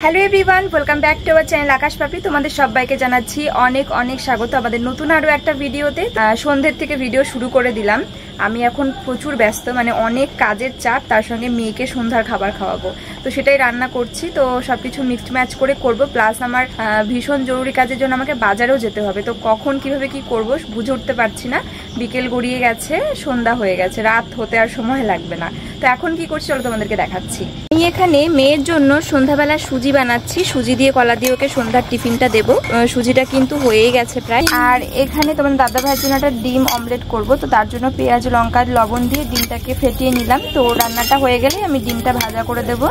Hello everyone, welcome back to our channel Akash Papri. তোমাদের সবাইকে জানাচ্ছি অনেক অনেক স্বাগত আমাদের নতুন আরও একটা ভিডিওতে। সন্ধ্যের থেকে ভিডিও শুরু করে দিলাম। আমি এখন প্রচুর ব্যস্ত, মানে অনেক কাজের চাপ, তার সঙ্গে মেয়েকে সন্ধ্যার খাবার খাওয়াবো, তো সেটাই রান্না করছি। তো সবকিছু মিক্সড ম্যাচ করে করব, প্লাস আমার ভীষণ জরুরি কাজের জন্য আমাকে বাজারেও যেতে হবে। তো কখন কিভাবে কি করব বুঝে উঠতে পারছি না। বিকেল গড়িয়ে গেছে, সন্ধ্যা হয়ে গেছে, রাত হতে আর সময় লাগবে না। তো এখন কি করছি চলো তোমাদেরকে দেখাচ্ছি। আমি এখানে মেয়ের জন্য সন্ধ্যাবেলা সুজি বানাচ্ছি। সুজি দিয়ে কলা দিয়ে ওকে সন্ধ্যার টিফিনটা দেবো। সুজিটা কিন্তু হয়েই গেছে প্রায়। আর এখানে তোমার দাদা ভাইয়ের জন্য একটা ডিম অমলেট করব, তো তার জন্য পেঁয়াজ লঙ্কা লবণ দিয়ে ডিমটাকে ফেটিয়ে নিলাম। তো রান্নাটা হয়ে গেলে আমি ডিমটা ভাজা করে দেব।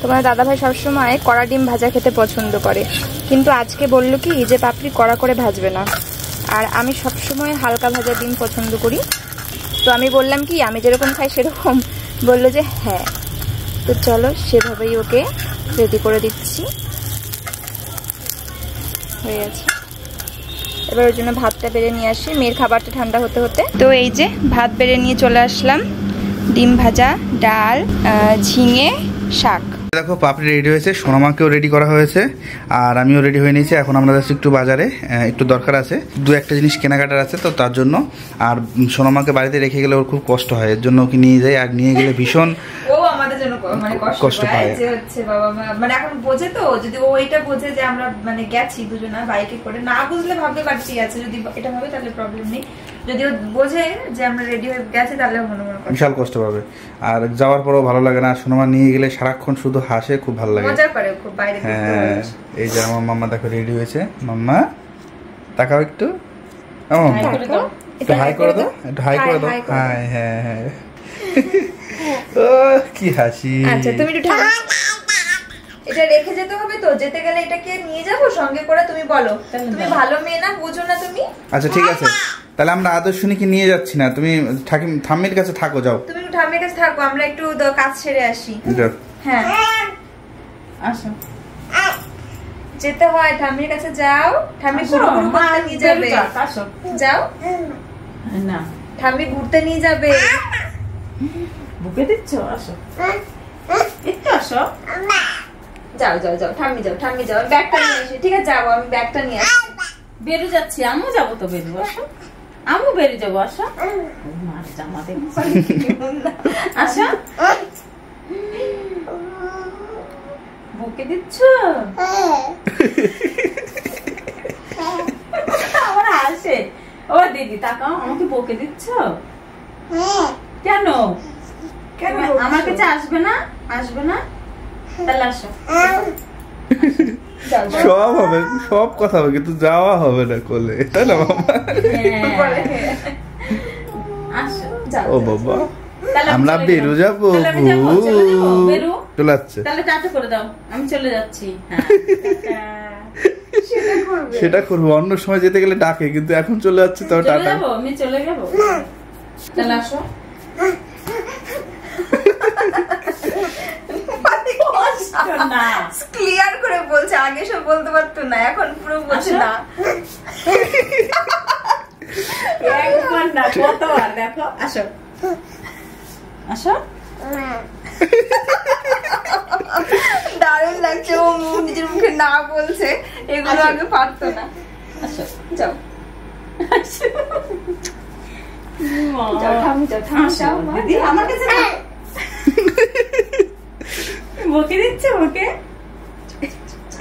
তোমার দাদা ভাই সবসময় কড়া ডিম ভাজা খেতে পছন্দ করে, কিন্তু আজকে বললো কি যে পাপড়ি কড়া করে ভাজবে না, আর আমি সবসময় হালকা ভাজা ডিম পছন্দ করি। তো আমি বললাম কি আমি যেরকম খাই সেরকম, বললো যে হ্যাঁ। তো চলো সেভাবেই ওকে রেডি করে দিচ্ছি। হয়ে গেছে, এবার ওর জন্য ভাতটা বেড়ে নিয়ে আসি, মেয়ের খাবারটা ঠান্ডা হতে হতে। তো এই যে ভাত বেড়ে নিয়ে চলে আসলাম, ডিম ভাজা, ডাল, ঝিঙে, শাক। দেখো পাপড়ি রেডি হয়েছে, সোনামাকেও রেডি করা হয়েছে, আর আমিও রেডি হয়ে নিয়েছি। এখন আমরা যাচ্ছি একটু বাজারে, একটু দরকার আছে, দু একটা জিনিস কেনাকাটার আছে, তো তার জন্য। আর সোনামাকে বাড়িতে রেখে গেলে ওর খুব কষ্ট হয়, এর জন্য ওকে নিয়ে যাই, আর নিয়ে গেলে ভীষণ ও আমাদের জন্য মানে কষ্ট পায় যে হচ্ছে বাবা মা, মানে এখন বোঝে। তো যদি ও এটা বোঝে যে আমরা মানে গেছি দুজনা বাইকে করে, না বুঝলে ভাবতে পারছি আছে, যদি এটা ভাবে তাহলে প্রবলেম নেই। যদি ও বোঝে যে আমরা রেডি হয়ে গেছি তাহলে মনে মনে বিশাল কষ্ট পাবে, আর যাওয়ার পরও ভালো লাগে না। সোনামা নিয়ে গেলে সারাক্ষণ শুধু হাসে, খুব ভালো লাগে, মজা করে খুব বাইরে। হ্যাঁ, এই যে আমার মাম্মা দেখো রেডি হয়েছে। মাম্মা তাকাও একটু, একটু হাই করে দাও, একটু হাই করে দাও। হাই, হ্যাঁ হ্যাঁ, ও কি হাসি। আচ্ছা তুমি একটু এটা রেখে যেতে হবে, তো যেতে গেলে এটাকে নিয়ে যাবো সঙ্গে করে। তুমি বলো, তুমি ভালো মেয়ে না, বুঝো না তুমি। আচ্ছা ঠিক আছে, তাহলে আমরা আদর্শনীকে নিয়ে যাচ্ছি না, তুমি ঠাম্মির কাছে থাকো, যাও তুমি একটু ঠাম্মির কাছে থাকো, আমরা একটু কাজ সেরে আসি। হ্যাঁ আসো, যেতে হয় ঠাম্মির কাছে, যাও। ঠাম্মি ঘুরতে নিয়ে যাবে, যাও না, ঠাম্মি ঘুরতে নিয়ে যাবে। বুকে দিচ্ছ, আসো একটু আসো, যাও যাও যাও, ঠাম্মি যাও, ঠাম্মি যাও, ব্যাগটা নিয়ে আসি। ঠিক আছে যাবো, আমি ব্যাগটা নিয়ে আসি। বেরু যাচ্ছি, আমিও যাবো, তো বেরু, আসো আমিও বেরিয়ে যাবো, আসো। মার জামা দেবো, আসো। বুকে দিচ্ছ, আমার আসে। ও দিদি তাকাও, আমাকে বকে দিচ্ছ কেন? কেন আমার কাছে আসবে না? আসবে না, তাহলে আসো। সব হবে, সব কথা হবে, কিন্তু যাওয়া হবে না কোলে, তাই না মামা? ও বাবা, আমরা বেরো যাবো, চলে যাচ্ছে। তাহলে টাটা করে দাও, আমি চলে যাচ্ছি। সেটা করবো, অন্য সময় যেতে গেলে ডাকে, কিন্তু এখন চলে যাচ্ছে, তো টাটা। আমি চলে যাবো, তাহলে আসো। ক্লিয়ার করে বলছে, আগে সব বলতে পারতো না, এখন পুরো বলছে না। একবার না, কতবার দেখো। আসো আসো, দারুণ লাগছে, ও নিজের মুখে না বলছে, এগুলো আগে পারতো না। আসো, যাও যাও, ঠাম্মি যাও, ঠাম্মি যাও, দিদি আমার কাছে বকে দিচ্ছে, ওকে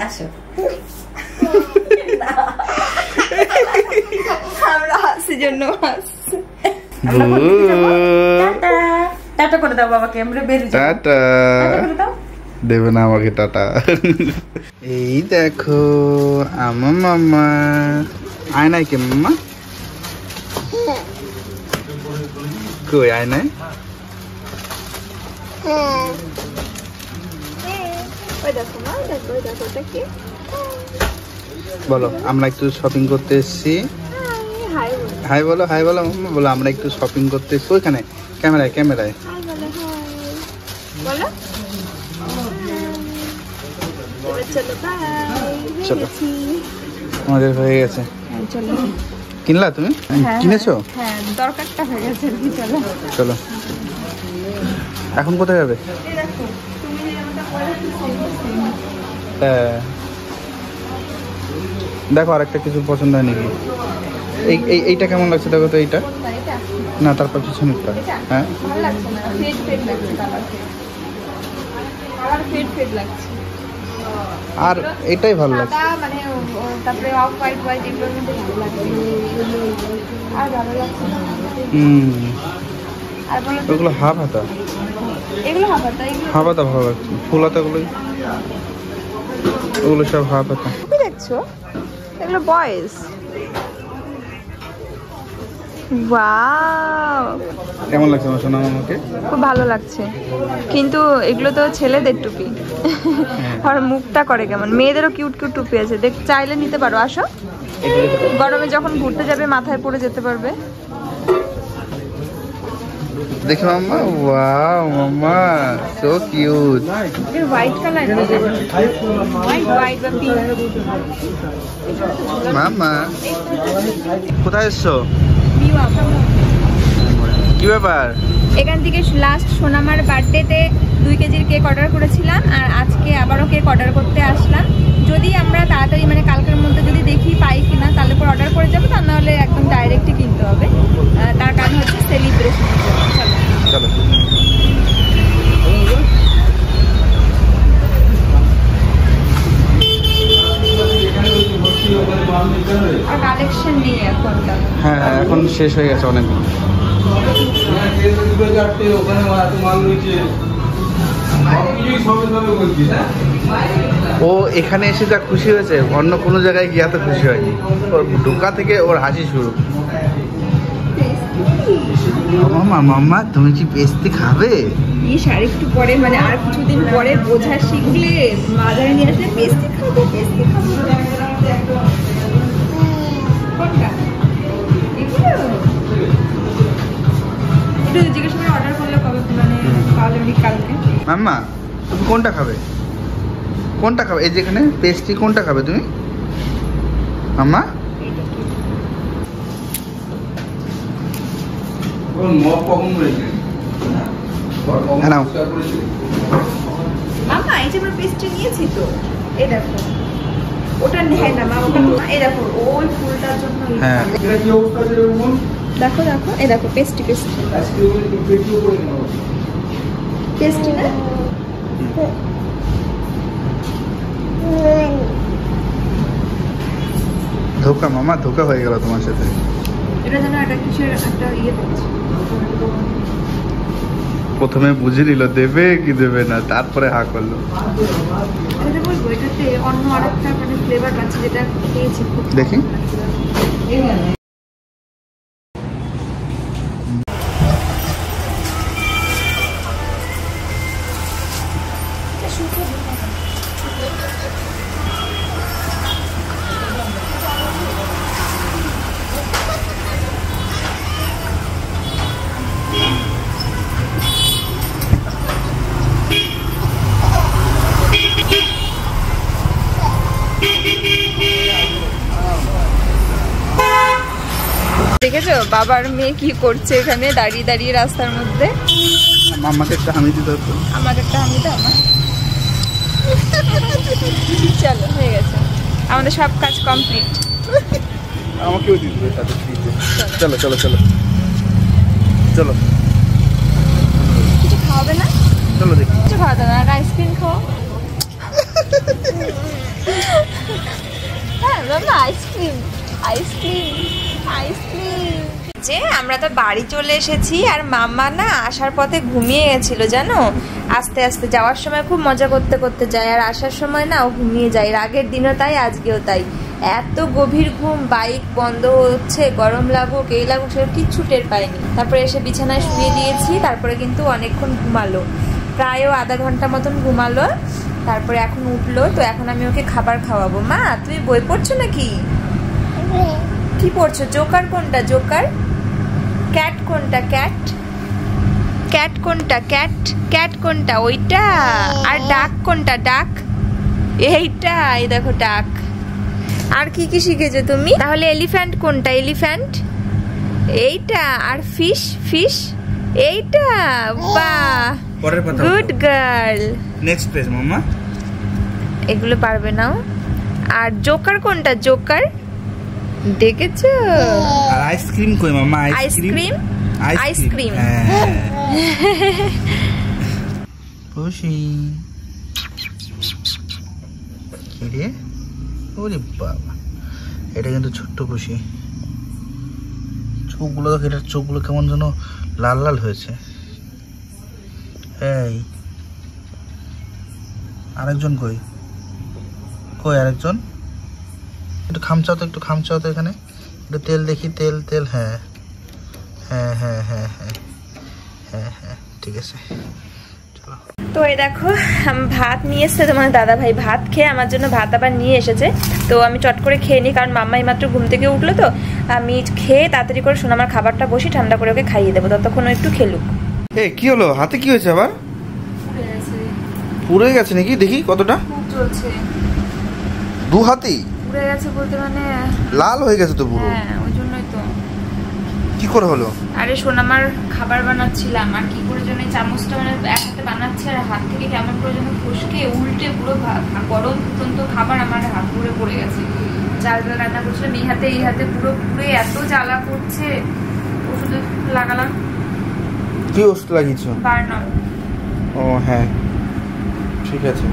আসো। আমরা হাসির জন্য হাসছি। টাটা করে দাও বাবাকে, আমরা বেরিয়ে যাবো। টাটা দেবে না আমাকে, টাটা। এই দেখো আমার মামা, আয় নাই কে মামা? কই আয় নাই? বলো, আমরা একটু শপিং করতে এসেছি। হাই বলো, হাই বলো মাম্মা, বলো আমরা একটু শপিং করতে এসেছি। ওইখানে ক্যামেরায়, ক্যামেরায় চলো, আমাদের হয়ে গেছে। কিনলা তুমি? কিনেছো? হ্যাঁ, দরকারটা হয়ে গেছে, চলো চলো। এখন কোথায় যাবে? হ্যাঁ দেখো আরেকটা কিছু পছন্দ হয় নাকি? এইটা কেমন লাগছে দেখো তো। এইটা না, তারপর পিছনেরটা। হ্যাঁ ভালো লাগছে না, ফেড ফেড লাগছে, কালার ফেড লাগছে। আর এটাই ভালো লাগছে, মানে তারপরে অফ হোয়াইট হোয়াইট এগুলোর মধ্যে ভালো লাগছে। আর ভালো লাগছে না। আর বলো ওগুলো হাফ হাতা, এগুলো হাফ হাতা, এগুলো হাফ হাতা ভালো লাগছে। ফুল হাতাগুলোই, ওগুলো সব হাফ হাতা। কি দেখছো? এগুলো বয়েজ। ওয়াও, কেমন লাগছে আমার সোনা মামাকে? খুব ভালো লাগছে, কিন্তু এগুলো তো ছেলেদের টুপি। আর মুখটা করে কেমন। মেয়েদেরও কিউট কিউট টুপি আছে, দেখ চাইলে নিতে পারো। আসো, গরমে যখন ঘুরতে যাবে মাথায় পরে যেতে পারবে। দেখো মাম্মা, ওয়াও মাম্মা সো কিউট। এর হোয়াইট কালার, হোয়াইট হোয়াইট বা পিঙ্ক। মাম্মা কোথায় এসছো? কি ব্যাপার? এখান থেকে লাস্ট সোনামার বার্থডেতে 2 কেজির কেক অর্ডার করেছিলাম, আর আজকে আবারও কেক অর্ডার করতে আসলাম। যদি আমরা তাড়াতাড়ি মানে কালকের মধ্যে যদি দেখি পাই কিনা, তাহলে পর অর্ডার করে যাবো, তা নাহলে একদম ডাইরেক্টই কিনতে হবে। তার কারণ হচ্ছে সেলিব্রেশন। চলো আর কালেকশন নেই এখন। হ্যাঁ এখন শেষ হয়ে গেছে অনেক। ও এখানে এসে যা খুশি হয়েছে, অন্য কোনো জায়গায় গিয়ে এত খুশি হয়নি। ওর ঢোকা থেকে ওর হাসি শুরু। মাম্মা মাম্মা তুমি কি পেস্তি খাবে? আর একটু পরে মানে আর কিছুদিন পরে বোঝা শিখলে বাজারে নিয়ে আসলে পেস্টি খাবো, পেস্টি খাবো। কোনটা? একটু জিজ্ঞেস করে অর্ডার করলে কবে মানে তাহলে কালকে। মাম্মা তুমি কোনটা খাবে? কোনটা খাবে? এই যেখানে পেস্ট্রি কোনটা খাবে তুমি মাম্মা? মামা এই যে আমরা পেস্ট্রি নিয়েছি তো, এই দেখো ওটা নেয় না মা, ওটা এই দেখো ওই ফুলটার জন্য। হ্যাঁ দেখো দেখো, এই দেখো পেস্ট্রি পেস্ট্রি পেস্ট্রি না। ধোকা মামা, ধোকা হয়ে গেল তোমার সাথে। এটা যেন একটা কিসের একটা ইয়ে দিচ্ছে। প্রথমে বুঝে নিল দেবে কি দেবে না, তারপরে হা করলো। এটা বলবো এটাতে অন্য আরেকটা মানে ফ্লেভার আছে যেটা খেয়েছি দেখি। দেখেছো বাবার মেয়ে কি করছে এখানে দাঁড়িয়ে দাঁড়িয়ে রাস্তার মধ্যে। মাম্মাকে একটা হামি দিতে হতো। আমাকে একটা হামি দাও আমার। চলো হয়ে গেছে আমাদের সব কাজ কমপ্লিট। আমাকেও দিতে হবে। চলো চলো চলো চলো। কিছু খাওয়াবে না? চলো দেখি। কিছু খাওয়াতে না, আইসক্রিম খাও। হ্যাঁ বাবা আইসক্রিম আইসক্রিম আইসক্রিম। যে আমরা তো বাড়ি চলে এসেছি, আর মাম্মা না আসার পথে ঘুমিয়ে গেছিল জানো। আস্তে আস্তে যাওয়ার সময় খুব মজা করতে করতে যায়, আর আসার সময় না ও ঘুমিয়ে যায়। আগের দিনও তাই, আজকেও তাই। এত গভীর ঘুম, বাইক বন্ধ হচ্ছে, গরম লাগুক এই লাগুক সেটা কিচ্ছু টের পাইনি। তারপরে এসে বিছানায় শুয়ে দিয়েছি, তারপরে কিন্তু অনেকক্ষণ ঘুমালো, প্রায়ও আধা ঘন্টা মতন ঘুমালো। তারপরে এখন উঠলো, তো এখন আমি ওকে খাবার খাওয়াবো। মা তুমি বই পড়ছো নাকি? কি পড়ছো? জোকার কোনটা? জোকার। ক্যাট কোনটা? ক্যাট। ক্যাট কোনটা? ক্যাট। ক্যাট কোনটা? ওইটা। আর ডাক কোনটা? ডাক। এইটা, এই দেখো ডাক। আর কি কি শিখেছো তুমি? তাহলে এলিফ্যান্ট কোনটা? এলিফ্যান্ট। এইটা। আর ফিশ। ফিশ এইটা। বাহ পরের পাতা গুড গার্ল। নেক্সট পেজ মাম্মা। এগুলো পারবে না। আর জোকার কোনটা? জোকার দেখেছো? আর আইসক্রিম কই মাম্মা? Ice cream ice cream. খুশি রে। ওরে বাবা, এটা কিন্তু ছোট্ট খুশি। চোখগুলো দেখো, এটার চোখগুলো কেমন যেন লাল লাল হয়েছে। এই আরেকজন কই? কই আরেকজন? একটু খামচাও তো, একটু খামচাও তো এখানে। একটু তেল দেখি, তেল তেল। হ্যাঁ হ্যাঁ হ্যাঁ হ্যাঁ হ্যাঁ হ্যাঁ হ্যাঁ, ঠিক আছে চলো। তো এই দেখো ভাত নিয়ে এসছে তোমার দাদা ভাই। ভাত খেয়ে আমার জন্য ভাত আবার নিয়ে এসেছে। তো আমি চট করে খেয়ে নিই, কারণ মাম্মা এইমাত্র ঘুম থেকে উঠলো। তো আমি খেয়ে তাড়াতাড়ি করে সোনামার খাবারটা বসি, ঠান্ডা করে ওকে খাইয়ে দেবো, ততক্ষণ একটু খেলুক। এ কি হলো? হাতে কি হয়েছে আবার? পুড়ে গেছে নাকি? দেখি কতটা। খুব চলছে। দু হাতেই পুড়ে গেছে বলতে মানে লাল হয়ে গেছে তো পুরো। হ্যাঁ, ওই জন্যই তো। কি করে হলো? আরে সোনামার খাবার বানাচ্ছিলাম, আর কি করে যেন চামচটা মানে এক হাতে বানাচ্ছে, আর হাত থেকে কেমন করে যেন ফসকে উল্টে পুরো গরম ফুটন্ত খাবার আমার হাত পুড়ে পড়ে গেছে। চাল ডাল রান্না করছিলাম এই হাতে পুরো পুড়ে এত জ্বালা করছে। ওষুধ লাগালাম। কি ওষুধ লাগিয়েছো? বার্নল। ও হ্যাঁ ঠিক আছে।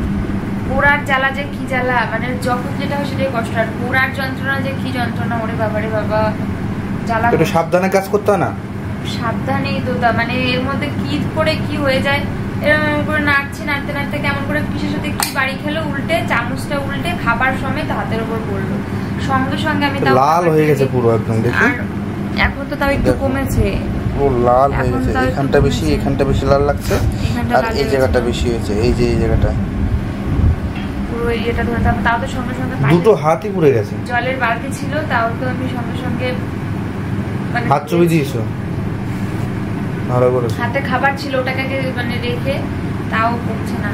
পোড়ার জ্বালা যে কি জ্বালা, মানে যখন যেটা হয় সেটাই কষ্ট। আর পোড়ার যন্ত্রণা যে কি যন্ত্রণা, ওরে বাবারে বাবা জ্বালা। একটু সাবধানে কাজ করতে হয় না? সাবধানেই তো, মানে এর মধ্যে কি করে কি হয়ে যায়। এরকম করে নাড়ছি, নাড়তে নাড়তে কেমন করে কিসের সাথে কি বাড়ি খেলো, উল্টে চামচটা উল্টে খাবার সমেত হাতের উপর পড়লো। সঙ্গে সঙ্গে আমি লাল হয়ে গেছে পুরো একদম। দেখি এখন তো তাও একটু কমেছে। ও লাল হয়ে গেছে, এখানটা বেশি, এখানটা বেশি লাল লাগছে, আর এই জায়গাটা বেশি হয়েছে। এই যে এই জায়গাটা পুরো এটা ধরে তাও তো সঙ্গে সঙ্গে দুটো হাতই পুড়ে গেছে। জলের বালতি ছিল, তাও তো আমি সঙ্গে সঙ্গে মানে হাত চুবি দিয়েছো? ভালো করেছো। হাতে খাবার ছিল, ওটাকে মানে রেখে তাও কমছে না।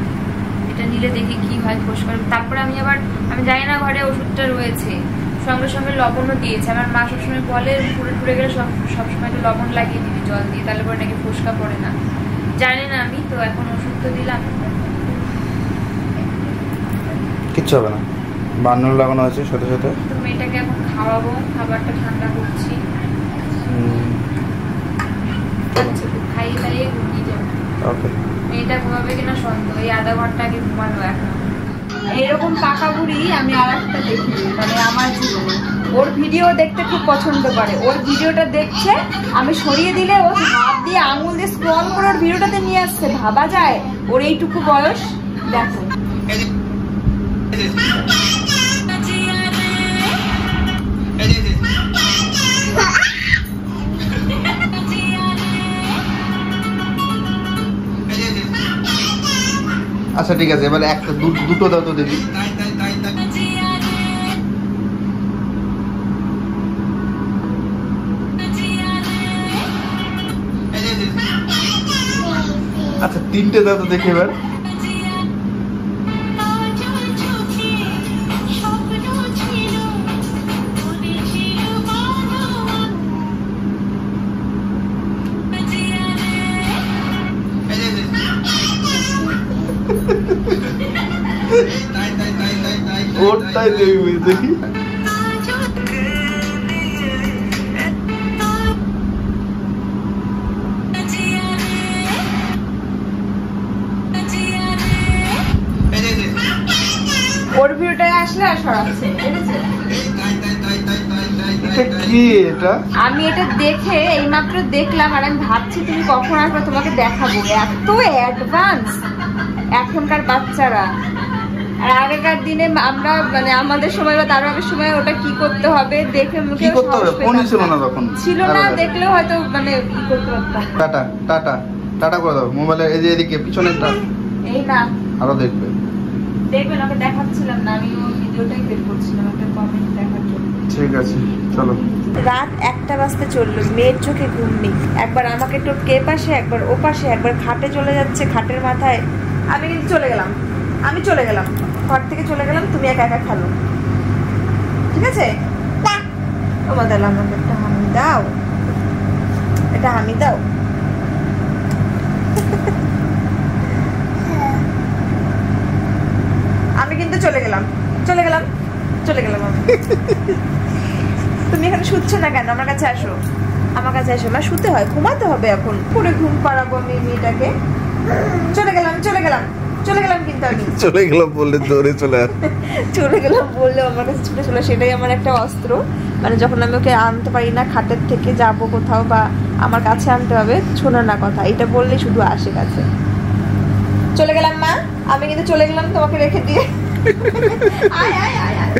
এটা নিলে দেখি কি হয়, ফোস করে। তারপরে আমি জানি না ঘরে ওষুধটা রয়েছে, সঙ্গে সঙ্গে লবণও দিয়েছে। আমার মা সবসময় বলে পুড়ে গেলে সবসময় একটু লবণ লাগিয়ে দিবি জল দিয়ে, তাহলে পরে নাকি ফোসকা পড়ে না। জানি না আমি তো, এখন ওষুধ তো দিলাম, কিচ্ছু হবে না। বার্নল লাগানো আছে সাথে সাথে। তো মেয়েটাকে এখন খাওয়াবো, খাবারটা ঠান্ডা করছি। খাইয়ে খাইয়ে ঘুমিয়ে যাবো। ওকে। মেয়েটা ঘুমাবে কিনা সন্দেহ, এই আধা ঘন্টা আগে ঘুমানো। এখন এইরকম পাকা বুড়ি আমি আর একটা দেখি, মানে আমার জীবনে। ওর ভিডিও দেখতে খুব পছন্দ করে। ওর ভিডিওটা দেখছে, আমি সরিয়ে দিলে ও হাত দিয়ে আঙুল দিয়ে স্ক্রল করে ওর ভিডিওটাতে নিয়ে আসছে। ভাবা যায় ওর এইটুকু বয়স। দেখো আচ্ছা ঠিক আছে, এবার একটা দুটো দাও তো দেখি। আচ্ছা তিনটে দাও তো দেখি এবার। ওরটাই দেখবি, দেখি। ওর ভিডিওটায় আসলে আর সরাচ্ছে। কি এটা? আমি এটা দেখে এইমাত্র দেখলাম, আর আমি ভাবছি তুমি কখন আসবে, তোমাকে দেখাবো। এত অ্যাডভান্স এখনকার বাচ্চারা। আর আগেকার দিনে আমরা মানে আমাদের সময় বা তার আগের সময় ওটা কি করতে হবে দেখে মুখে ছিল না, দেখলেও হয়তো মানে কি করতে পারতাম। টাটা টাটা টাটা করে দাও মোবাইলে। এই যে এদিকে পিছনেরটা এই না, আরো দেখবে। দেখবেন, ওকে দেখাচ্ছিলাম না, আমি ওর ভিডিওটাই বের করছিলাম একটা কমেন্ট দেখার জন্য। ঠিক আছে চলো। রাত 1টা বাজতে চললো, মেয়ের চোখে ঘুম নেই। একবার আমাকে টোটকে এ পাশে, একবার ও পাশে, একবার খাটে চলে যাচ্ছে, খাটের মাথায়। আমি কিন্তু চলে গেলাম, ঘর থেকে চলে গেলাম। তুমি একা একা খেলো, ঠিক আছে? আমাদের আমাকে একটা হামি দাও, এটা হামি দাও। তুমি এখানে শুচ্ছ না কেন? আমার কাছে আসো, আমার কাছে আসো। মা শুতে হয়, ঘুমাতে হবে এখন। পুরো ঘুম পাড়াবো আমি মেয়েটাকে। চলে গেলাম চলে গেলাম চলে গেলাম, কিন্তু আমি চলে গেলাম বললে দৌড়ে চলে আর চলে গেলাম বললে আমার কাছে ছুটে চলে, সেটাই আমার একটা অস্ত্র। মানে যখন আমি ওকে আনতে পারি না, খাটের থেকে যাব কোথাও বা আমার কাছে আনতে হবে, শোনো না কথা, এটা বললেই শুধু আসে কাছে। চলে গেলাম মা, আমি কিন্তু চলে গেলাম তোমাকে রেখে দিয়ে। আয় আয় আয় আয়।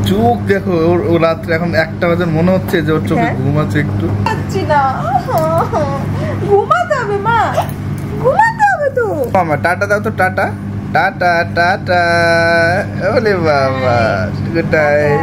চোখ দেখো ও রাত্রে এখন 1টা বাজে, মনে হচ্ছে যে ওর চোখে ঘুম আছে একটু। পাচ্ছি না, ঘুমাতে হবে মা, ঘুমাতে হবে তো। মামা টাটা দাও তো, টাটা টাটা টাটা। ওলে বাবা, গুড নাইট।